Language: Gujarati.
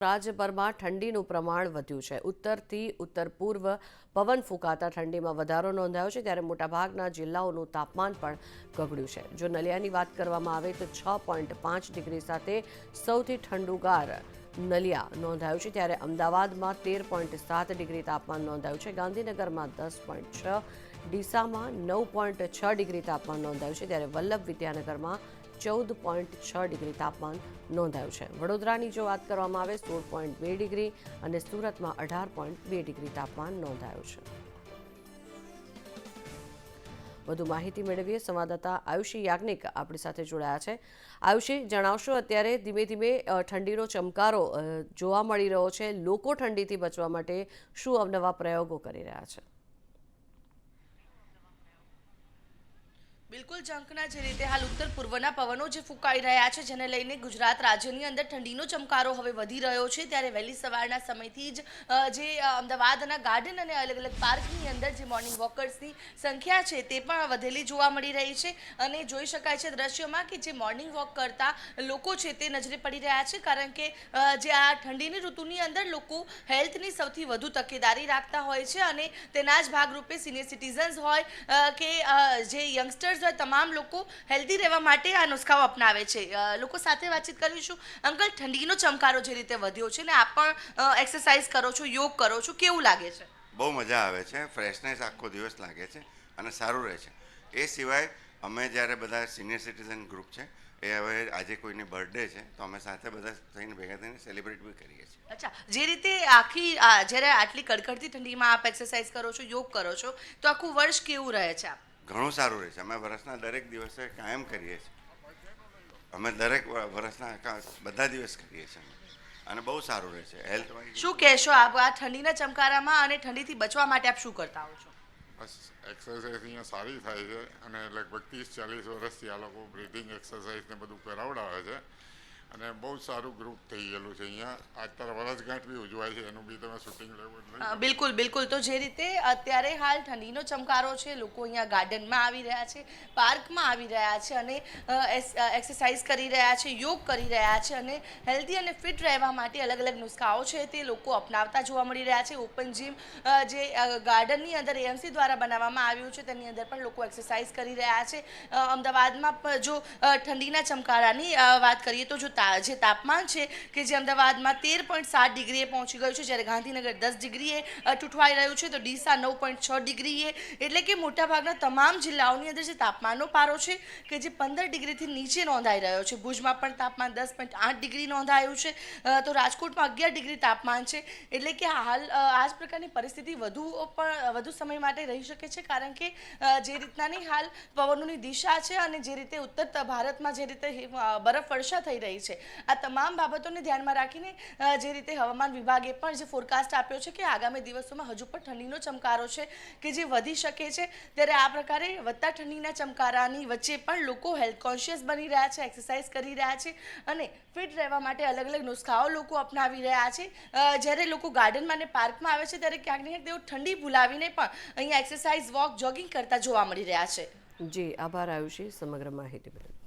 રાજ્યભરમાં ઠંડીનું પ્રમાણ વધ્યું છે। ઉત્તરથી ઉત્તર પૂર્વ પવન ફૂંકાતા ઠંડીમાં વધારો નોંધાયો છે, ત્યારે મોટાભાગના જિલ્લાઓનું તાપમાન પણ ગગડ્યું છે। જો નલિયાની વાત કરવામાં આવે તો 6.5 ડિગ્રી સાથે સૌથી ઠંડુગાર નલિયા નોંધાયું છે, ત્યારે અમદાવાદમાં 13.7 ડિગ્રી તાપમાન નોંધાયું છે। ગાંધીનગરમાં 10.6, ડીસામાં 9.6 ડિગ્રી તાપમાન નોંધાયું છે, ત્યારે વલ્લભ વિદ્યાનગરમાં 14.6 ડિગ્રી તાપમાન નોંધાયું છે। વડોદરાની જો વાત કરવામાં આવે 16.2 ડિગ્રી અને સુરતમાં 18.2 ડિગ્રી તાપમાન નોંધાયું છે। વધુ માહિતી મેળવીએ સંવાદદાતા આયુષી યાજ્ઞિક આપણી સાથે જોડાયા છે। આયુષી, જણાવશો, અત્યારે ધીમે ધીમે ઠંડીનો ચમકારો જોવા મળી રહ્યો છે, લોકો ઠંડીથી બચવા માટે શું અવનવા પ્રયોગો કરી રહ્યા છે? બિલકુલ ઝંખના જે રીતે હાલ ઉત્તર પૂર્વના પવનો જે ફૂંકાઈ રહ્યા છે, જેને લઈને ગુજરાત રાજ્યની અંદર ઠંડીનો ચમકારો હવે વધી રહ્યો છે, ત્યારે વહેલી સવારના સમયથી જ જે અમદાવાદના ગાર્ડન અને અલગ અલગ પાર્કની અંદર જે મોર્નિંગ વોકર્સની સંખ્યા છે તે પણ વધેલી જોવા મળી રહી છે। અને જોઈ શકાય છે દ્રશ્યોમાં કે જે મોર્નિંગ વોક કરતા લોકો છે તે નજરે પડી રહ્યા છે, કારણ કે જે આ ઠંડીની ઋતુની અંદર લોકો હેલ્થની સૌથી વધુ તકેદારી રાખતા હોય છે, અને તેના જ ભાગરૂપે સિનિયર સિટીઝન્સ હોય કે જે યંગસ્ટર્સ તમામ લોકો હેલ્ધી રહેવા માટે આ નુસ્ખાઓ અપનાવે છે। લોકો સાથે વાતચીત કરીશું। અંકલ, ઠંડીનો ચમકારો જે રીતે વધ્યો છે ને આપ પણ એક્સરસાઇઝ કરો છો, યોગ કરો છો, કેવું લાગે છે? બહુ મજા આવે છે, ફ્રેશનેસ આખો દિવસ લાગે છે અને સારું રહે છે। એ સિવાય અમે જ્યારે બધા સિનિયર સિટીઝન ગ્રુપ છે એ હવે આજે કોઈની બર્થડે છે તો અમે સાથે બધા થઈને ભેગા થઈને સેલિબ્રેટ બી કરીએ છીએ। અચ્છા, જે રીતે આખી જ્યારે આટલી કડકડતી ઠંડીમાં આપ એક્સરસાઇઝ કરો છો, યોગ કરો છો, તો આખું વર્ષ કેવું રહે છે? આપ ઘણું સારું રહે છે। અમે વર્ષના દરેક દિવસે કાયમ કરીએ છીએ। અમે દરેક વર્ષના બધા દિવસ કરીએ છીએ અને બહુ સારું રહે છે હેલ્થ વાઇઝ। શું કહેશો આપ આ ઠંડીના ચમકારામાં અને ઠંડીથી બચવા માટે આપ શું કરતા હો છો? બસ એક્સરસાઇઝ અહીંયા સારી થાય છે અને લગભગ 30-40 વર્ષથી આ લોકો બ્રીથિંગ એક્સરસાઇઝ ને બધું કરાવડાવે છે અને બહુ સારું ગ્રુપ થઈ ગયેલું છે અહીંયા। અત્યારે વર્ષગાંઠ બી ઉજવાય છે, એનું બી તમે શૂટિંગ લેવું? બિલકુલ બિલકુલ। તો જે રીતે અત્યારે હાલ ઠંડીનો ચમકારો છે, લોકો અહીંયા ગાર્ડનમાં આવી રહ્યા છે, પાર્કમાં આવી રહ્યા છે અને એક્સરસાઇઝ કરી રહ્યા છે, યોગ કરી રહ્યા છે અને હેલ્ધી અને ફિટ રહેવા માટે અલગ અલગ નુસ્ખાઓ છે તે લોકો અપનાવતા જોવા મળી રહ્યા છે। ઓપન જીમ જે ગાર્ડનની અંદર એએમસી દ્વારા બનાવવામાં આવ્યું છે તેની અંદર પણ લોકો એક્સરસાઇઝ કરી રહ્યા છે। અમદાવાદમાં જો ઠંડીના ચમકારાની વાત કરીએ તો જો જે તાપમાન છે કે જે અમદાવાદમાં 13.7 ડિગ્રીએ પહોંચી ગયું છે, જ્યારે ગાંધીનગર 10 ડિગ્રીએ ઠૂંઠવાઈ રહ્યું છે, તો ડીસા 9.6 ડિગ્રીએ, એટલે કે મોટાભાગના તમામ જિલ્લાઓની અંદર જે તાપમાનનો પારો છે કે જે 15 ડિગ્રીથી નીચે નોંધાઈ રહ્યો છે। ભુજમાં પણ તાપમાન 10.8 ડિગ્રી નોંધાયું છે, તો રાજકોટમાં 11 ડિગ્રી તાપમાન છે, એટલે કે હાલ આ જ પ્રકારની પરિસ્થિતિ વધુ સમય માટે રહી શકે છે, કારણ કે જે રીતનાની હાલ પવનોની દિશા છે અને જે રીતે ઉત્તર ભારતમાં જે રીતે બરફ વર્ષા થઈ રહી છે, આ તમામ બાબતોને ધ્યાનમાં રાખીને જે રીતે હવામાન વિભાગે પણ જે ફોરકાસ્ટ આપ્યો છે કે આગામી દિવસોમાં હજુ પણ ઠંડીનો ચમકારો છે કે જે વધી શકે છે, ત્યારે આ પ્રકારે વધતા ઠંડીના ચમકારાની વચ્ચે પણ લોકો હેલ્થ કોન્શિયસ બની રહ્યા છે, એક્સરસાઇઝ કરી રહ્યા છે અને ફિટ રહેવા માટે અલગ અલગ નુસ્ખાઓ લોકો અપનાવી રહ્યા છે। જ્યારે લોકો ગાર્ડનમાં અને પાર્કમાં આવે છે ત્યારે ક્યાંક ને ક્યાંક તેઓ ઠંડી ભૂલાવીને પણ અહીંયા એક્સરસાઇઝ, વોક, જોગિંગ કરતા જોવા મળી રહ્યા છે। જી, આભાર આયુષી સમગ્ર માહિતી બદલ।